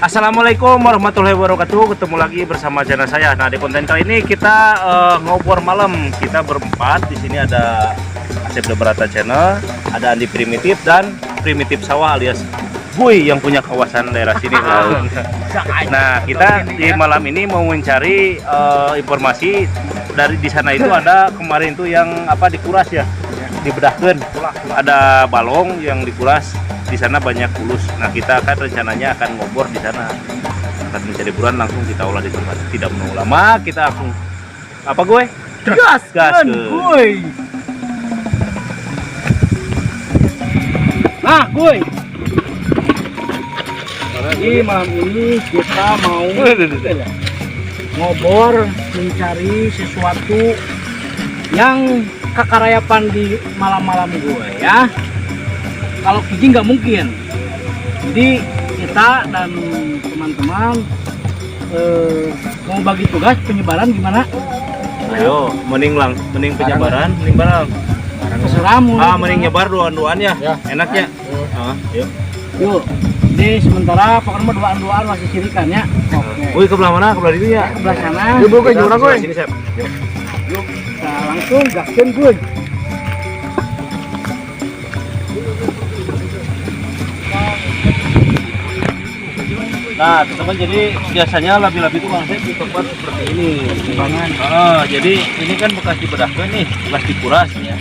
Assalamualaikum warahmatullahi wabarakatuh. Ketemu lagi bersama channel saya. Nah, di konten kali ini kita ngobor malam. Kita berempat. Di sini ada Asep Debrata Channel, ada Andi Primitif dan Primitif Sawah alias Guy yang punya kawasan daerah sini. Nah, kita di malam ini mau mencari informasi dari di sana. Itu ada kemarin itu yang apa dikuras ya, dibedahkan. Ada balong yang dikuras. Di sana banyak bulus. Nah, kita akan rencananya akan ngobor di sana, akan mencari buruan, langsung kita olah di tempat. Tidak menunggu lama, kita langsung apa gue? Gas gue. Nah, gue. Jadi malam ini kita mau ngobor mencari sesuatu yang kekarayapan di malam-malam gue ya. Kalau kijing nggak mungkin. Jadi kita dan teman-teman mau bagi tugas penyebaran gimana? Ayo, mending penyebaran, mending barang. Terserah mau. Mending nyebar duaan ya. Enak ya. Yuk. Yuk. Ini sementara pokoknya duaan masih sirikan ya. Wih, ke belah mana? Ke belah itu ya. Ke belah sana. Yuk, gue jurang gue. Sini, Sep. Yuk. Kita langsung gaskan gue. Nah, teman-teman, jadi biasanya labi-labi itu langsung di tempat seperti ini. Timbangan. Jadi ini kan bekas dibedahkan nih, bekas dikuras ya.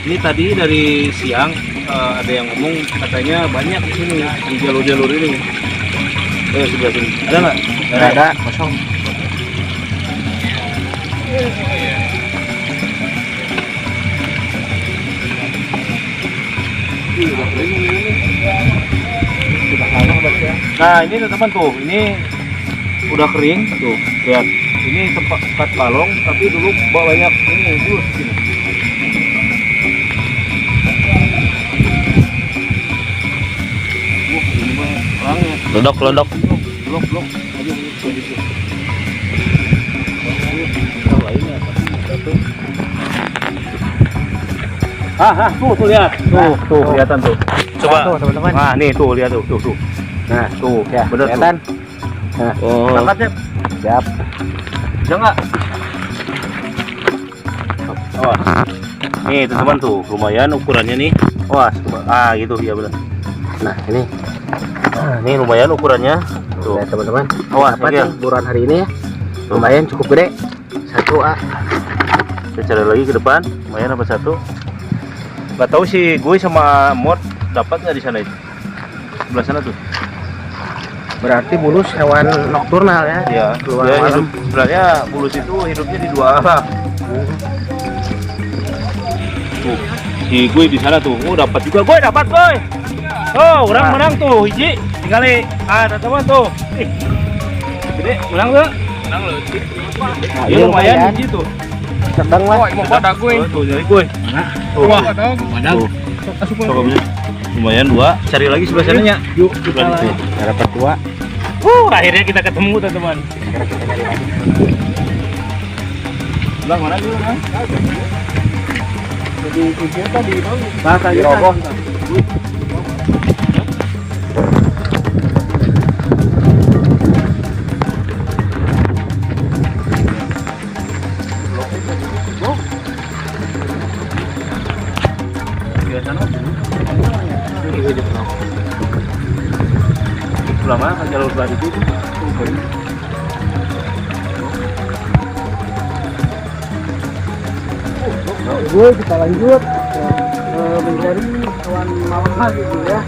Ini tadi dari siang ada yang ngomong katanya banyak di sini di jalur-jalur ini. Sebelah sini. Ada nggak? Ada, kosong. Nah, ini teman-teman tuh, ini udah kering tuh, lihat. Ini tempat balong, tapi dulu banyak ini dulu sini. Ini mah orangnya. Lodok. Blok. Aja begitu. Yang lainnya apa? Tuh lihat. Tuh kelihatan tuh. Coba tuh, teman-teman. Nah, nih tuh lihat tuh. Nah, tuh, Ya, bener kelihatan. tuh. Nah, Angkatnya. siap. Jangan. Oh. Nih, teman-teman tuh, lumayan ukurannya nih. Wah, gitu ya benar. Nah, ini. Ini lumayan ukurannya. Tuh. Tuh, teman-teman. Awas, Dapat ya. nih buruan hari ini ya. Lumayan cukup gede. 1A. Kita cari lagi ke depan. Lumayan apa satu? Gak tahu sih, gue sama Mod dapat nggak di sana itu? Sebelah sana tuh. Berarti bulus hewan nokturnal ya. Iya, Keluar dia malam. hidup, sebenarnya bulus itu hidupnya di dua alam. Tuh, si gue di sana tuh, dapat juga, gue dapat, gue. Oh, orang menang tuh, hiji, tinggali, ada teman tuh. Gede, menang tuh. Menang loh. Nah, ya lumayan hiji tuh. Sedang lah. Mau pada gue. Tuh, jadi gue. Mana? Tuh, wah, ada. Lumayan dua, cari lagi sebelah sananya. Yuk, Sebelah itu. dapat 2. Akhirnya kita ketemu teman-teman. Sebelah mana dulu kan? Jadi video tadi dong. Bahasa roboh. Lama kan jalur sebelah itu Gue kita lanjut mencari hewan malam hari gitu ya.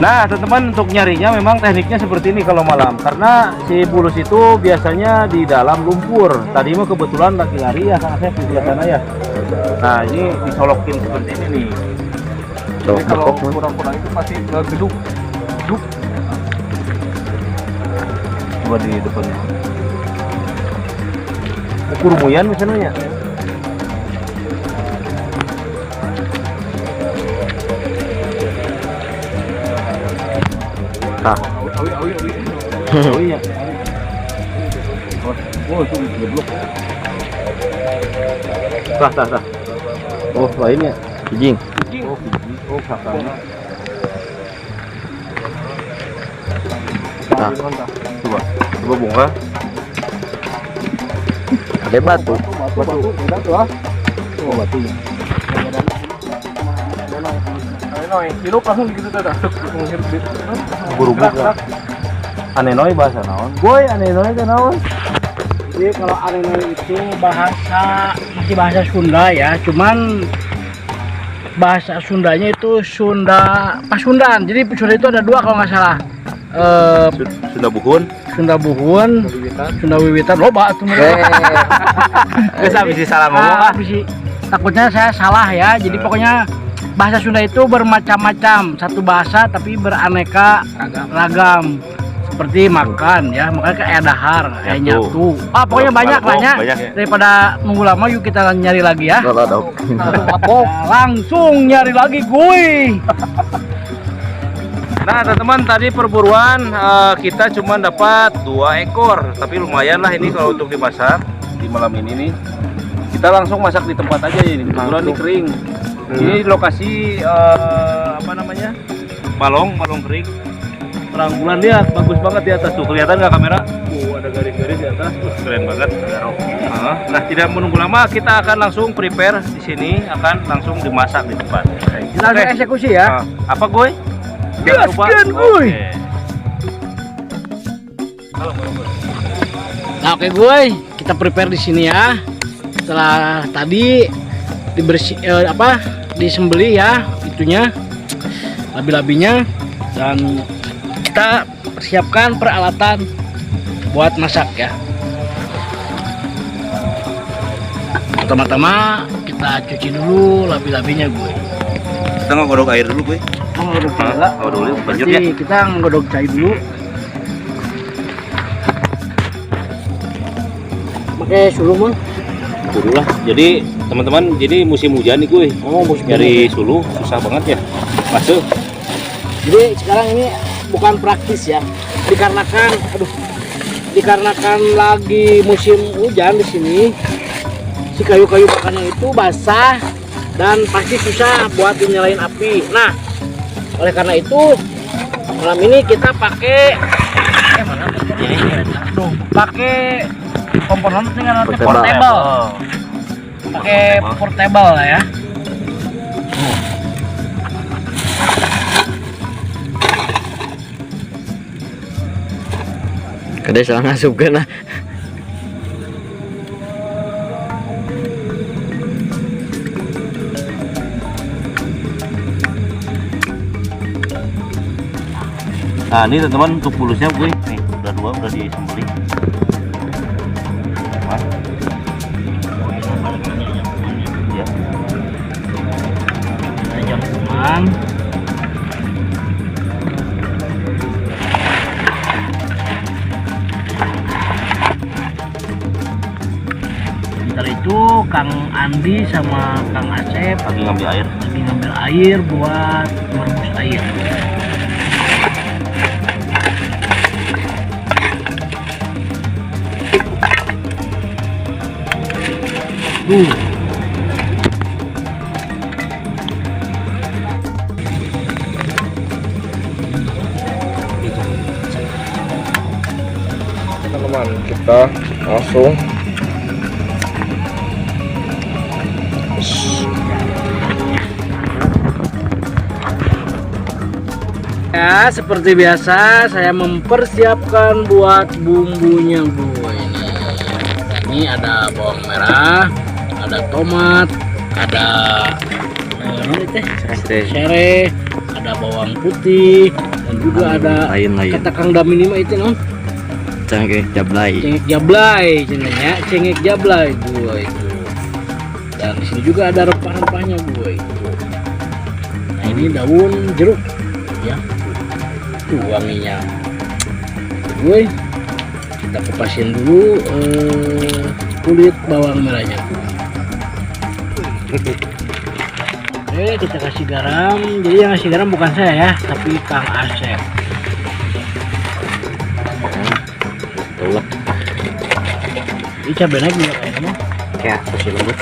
Nah, teman-teman, untuk nyarinya memang tekniknya seperti ini kalau malam, karena si bulus itu biasanya di dalam lumpur. Tadi mah kebetulan lagi lari ya, Kang Asep di sebelah sana ya. Nah, ini disolokin seperti ini nih. Jadi kalau kurang-kurang itu pasti geduk. Coba di depannya. Ukur muyan misalnya. Nah. Awi ya. Oh, itu geblok. Tah. Oh, lainnya kijing. Oh, kijing. Oh, kakaknya. Nah, coba bunga. Ada batu. Batu, beda tuh ah. Oh, batunya. Hirup langsung gitu dah. Buru-buru. Aneh noy bahasa naon? Boy, aneh noy teh naon? Jadi kalau arenoi itu masih bahasa Sunda ya, cuman bahasa Sundanya itu Sunda Pasundan. Jadi Sunda itu ada dua kalau nggak salah. Sunda Buhun. Sunda Buhun, Sunda Wiwitan. Loba atuh mereka. Bisa bisa salah ngomong ah. Takutnya saya salah ya. Jadi pokoknya bahasa Sunda itu bermacam-macam. Satu bahasa tapi beraneka ragam. Seperti makan ya, makanya kayak dahar, kayak nyatu. Ah, pokoknya banyak. Ya. Daripada nunggu lama, yuk kita nyari lagi ya. Langsung nyari lagi gue. Nah teman-teman, tadi perburuan kita cuma dapat 2 ekor, tapi lumayan lah ini kalau untuk dimasak di malam ini nih. Kita langsung masak di tempat aja ini, kebetulan ini kering. Ini lokasi apa namanya? Balong kering. Terang bulan, lihat bagus banget di atas tuh, kelihatan nggak kamera? Ada garis-garis di atas, keren banget. Nah tidak menunggu lama, kita akan langsung prepare di sini, akan langsung dimasak di tempat. Kita langsung eksekusi ya. Apa gue? Gaskan gue. Nah, oke gue, kita prepare di sini ya. Setelah tadi disembeli ya itunya, labi-labinya, dan kita persiapkan peralatan buat masak ya. Pertama-tama kita cuci dulu labi-labinya gue. Kita ngodok air dulu gue. Ngodok dulu, lanjut ya. Kita ngodok cair dulu. Pakai sulu mah. Sulu lah. Jadi teman-teman, jadi musim hujan nih gue. Oh, musim nyari sulu susah banget ya. Masuk. Jadi sekarang ini bukan praktis ya, dikarenakan lagi musim hujan di sini, si kayu-kayu bakarnya itu basah dan pasti susah buat dinyalain api. Nah, oleh karena itu malam ini kita pakai komponen portable lah ya. Kada salah ngasupkeun lah. Nah ini teman-teman untuk bulusnya gue nih udah 2 udah disembeli. Ya. Jambuan. Itu Kang Andi sama Kang Asep lagi ngambil air buat merebus air. Teman-teman, kita langsung ya, seperti biasa saya mempersiapkan buat bumbunya gue ini. Ini ada bawang merah, ada tomat, ada serai, ada bawang putih, dan juga ada kata Kang Damin mah itu non cengkeh jablay cenanya, cengkeh jablay gue itu. Dan di sini juga ada rempah-rempahnya gue itu. Nah ini daun jeruk ya. Wanginya gue, kita kupasin dulu kulit bawang merahnya. Oke, kita kasih garam. Jadi yang kasih garam bukan saya ya, tapi Kang Asep. Ini cabai naik juga kayaknya. Ya, kasih lembut.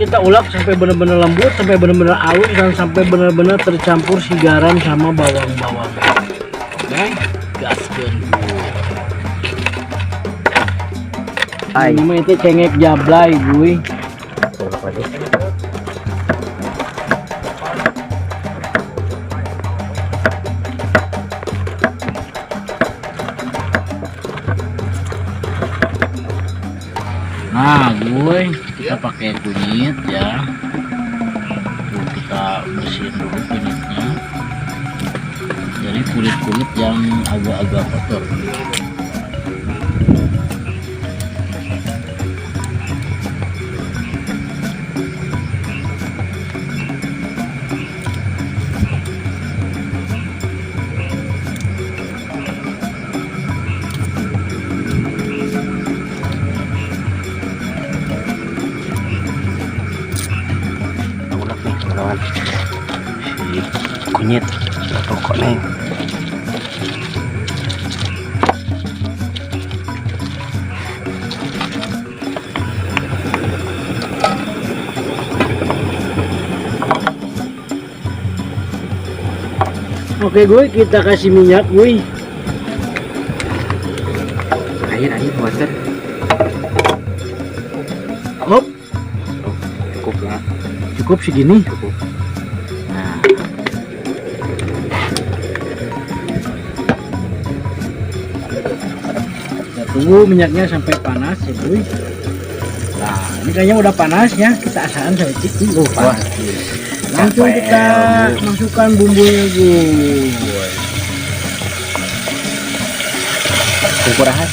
Kita ulek sampai benar-benar lembut, sampai benar-benar halus, dan sampai benar-benar tercampur si garam sama bawang-bawang. Oke, gaskeun. Ay. Ini mah itu cengek jablay, gue. Nah, gue kita pakai kunyit ya. Tuh, kita bersihin dulu kunyitnya. Jadi kulit-kulit yang agak-agak kotor. Si kunyit rokok neng. Oke gue, kita kasih minyak gue. Air water. Hop, Cukup lah. cukup segini. Cukup. Nah, kita tunggu minyaknya sampai panas ya gue. Nah, ini kayaknya udah panas ya. Kita asahan saya cik. Panas. Langsung kita masukkan bumbunya gue. Kumpurahan.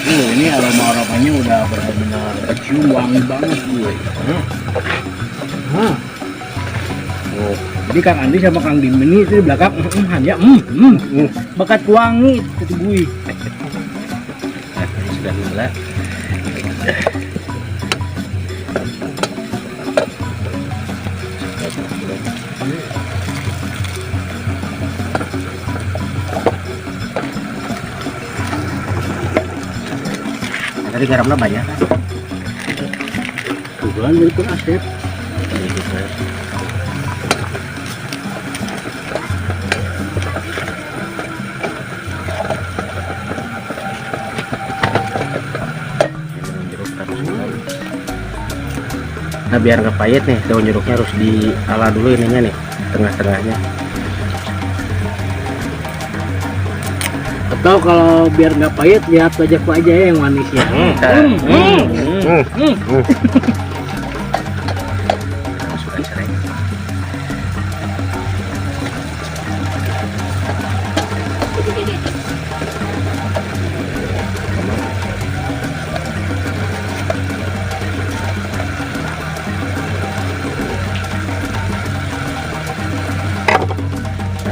Ini aroma-aromanya udah benar-benar kecium, wangi banget gue. Nah. Oh, jadi Kang Andi sama Kang Dimini itu di belakang hanya bakat wangi itu gue. Sudah mulai. Tadi garamnya banyak kan? Tuhan itu asep. Nah biar nggak pahit nih, daun jeruknya harus diala dulu ininya nih, tengah-tengahnya. Atau kalau biar nggak pahit, lihat wajakku aja ya yang manis ya. Masukkan serai.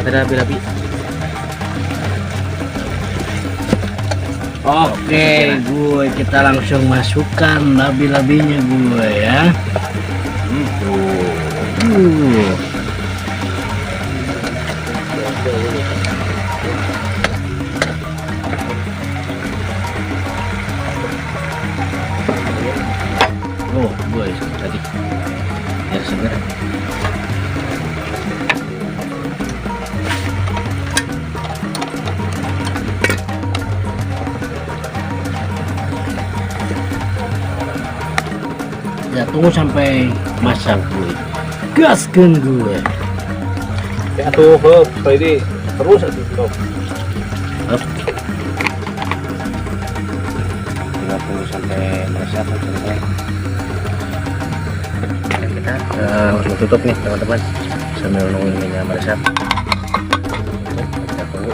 Ada labi-labi. Oke, gue kita langsung masukkan labi-labinya gue ya. Oh, gue tadi biar segar. Ya tunggu sampai masak gue. Gaskan gue. Ya tuh, Bob, ini terus atuh. Tinggal tunggu sampai masak sampai. Kita langsung tutup nih teman-teman sambil nunggu ininya masak. Kita tunggu.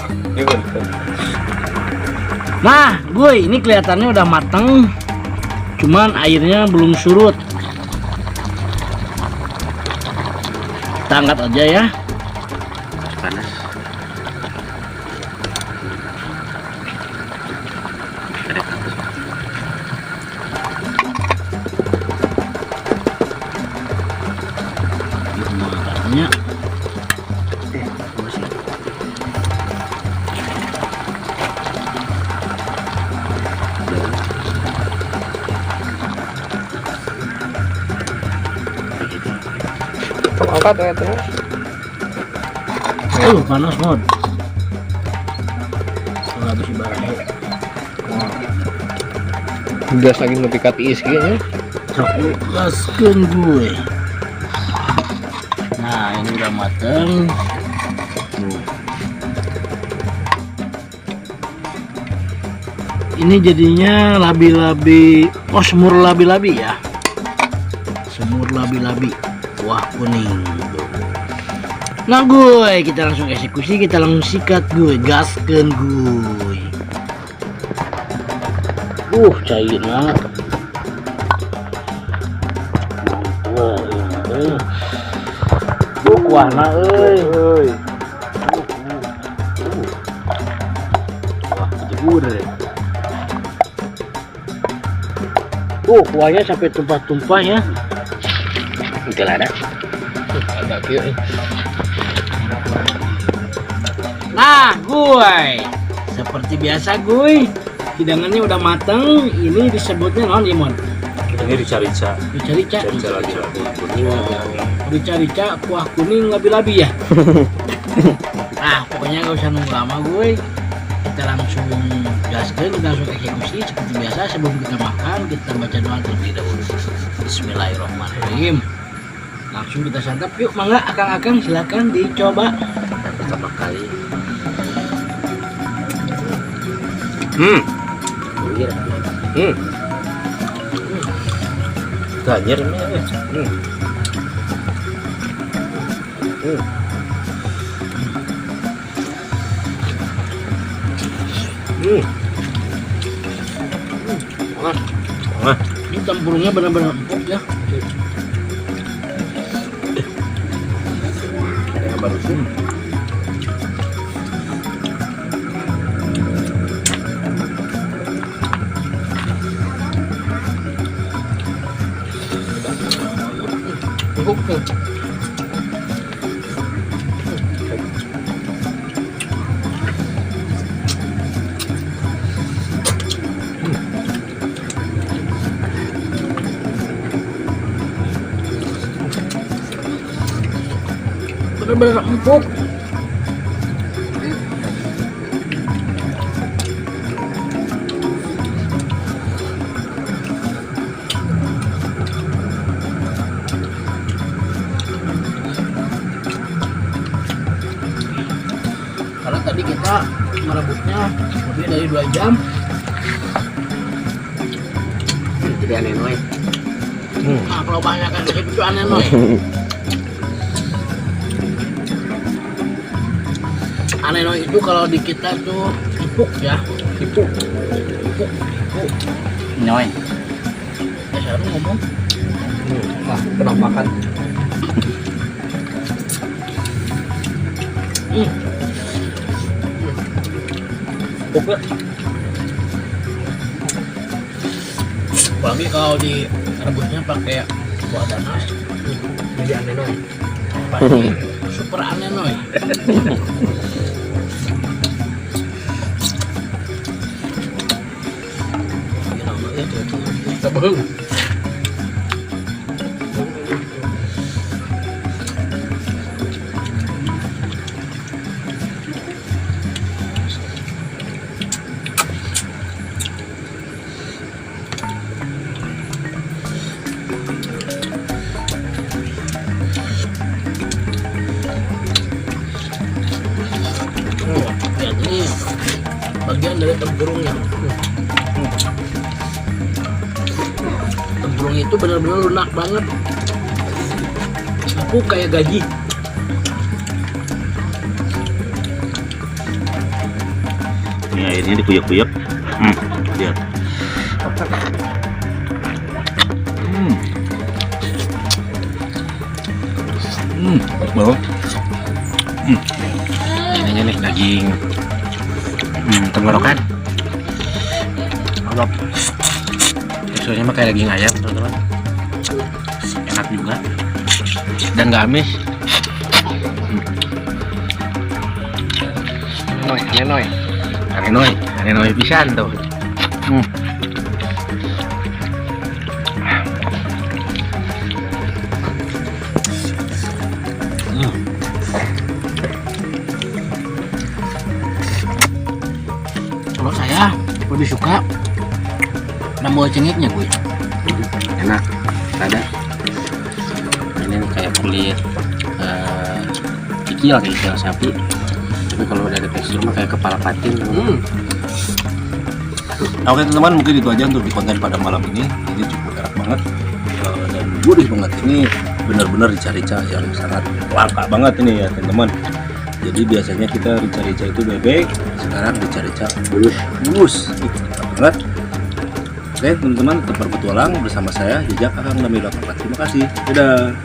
Nah, gue ini kelihatannya udah matang. Cuman airnya belum surut. Kita angkat aja ya. Panas. Makanya barat ya teh. Panas mod. Kalau habis ibaratnya. Gas lagi nepi ka tiis kieu nya. Gaskeun gue. Nah, ini udah mateng. Ini jadinya labi-labi, semur labi-labi ya. Semur labi-labi. Wah, kuning. Nah, gue kita langsung eksekusi, kita langsung sikat gue, gaskeun gue. Cairna. Kuahna euy. Wah, jebur deh. Kuahnya sampai tumpah-tumpah ya. Itu lah ada. Ada kieu. Nah, gue seperti biasa gue hidangannya udah mateng. Ini disebutnya non imon. Ini rica-rica. Rica-rica. Rica lagi. Rica-rica kuah kuning labi-labi ya. Nah, pokoknya gak usah nunggu lama gue. Kita langsung gaskeun, kita langsung eksekusi seperti biasa. Sebelum kita makan, kita baca doa terlebih dahulu. Bismillahirrahmanirrahim. Langsung kita santap yuk, mangga akang-akang silakan dicoba. Pertama kali. Ganyer ini. Ini tempurungnya benar-benar empuk ya. Yang baru sih. Benar-benar empuk. Karena tadi kita merebusnya lebih dari 2 jam. Jadi aneh noy. Nah, kalau banyak kan itu aneh noy. Aneh noy itu kalau di kita tuh empuk ya. Empuk. Noy. Ya, saya ngomong. Nah, penampakan. Empuk ya. Apalagi kalau direbusnya pakai buah nanas, Jadi aneh noy. pasti super aneh noy. Sabeng. Ya, ini bagian dari tempurungnya. Tempurung itu benar-benar lunak banget. Empuk kayak gaji. Ini airnya dikuyuk-kuyuk. Lihat. Bau. Ininya nih daging tenggorokan. Agak Teksturnya mah kayak daging ayam teman-teman. Enak juga dan nggak amis. Aneh noy pisan tuh. saya lebih suka nambah cengeknya gue. Enak, ada. Ini kayak kulit kikil sapi. Tapi kalau dari tekstur mah kayak kepala patin. Oke teman-teman, mungkin itu aja untuk di konten pada malam ini. Ini cukup enak banget dan gurih banget. Ini benar-benar rica-rica yang sangat langka banget ini ya teman-teman. Jadi biasanya kita rica-rica itu bebek, sekarang rica-rica bulus. Enak banget. Oke teman-teman, tetap berpetualang bersama saya Jejak Akang Nami 84. Terima kasih. Dadah.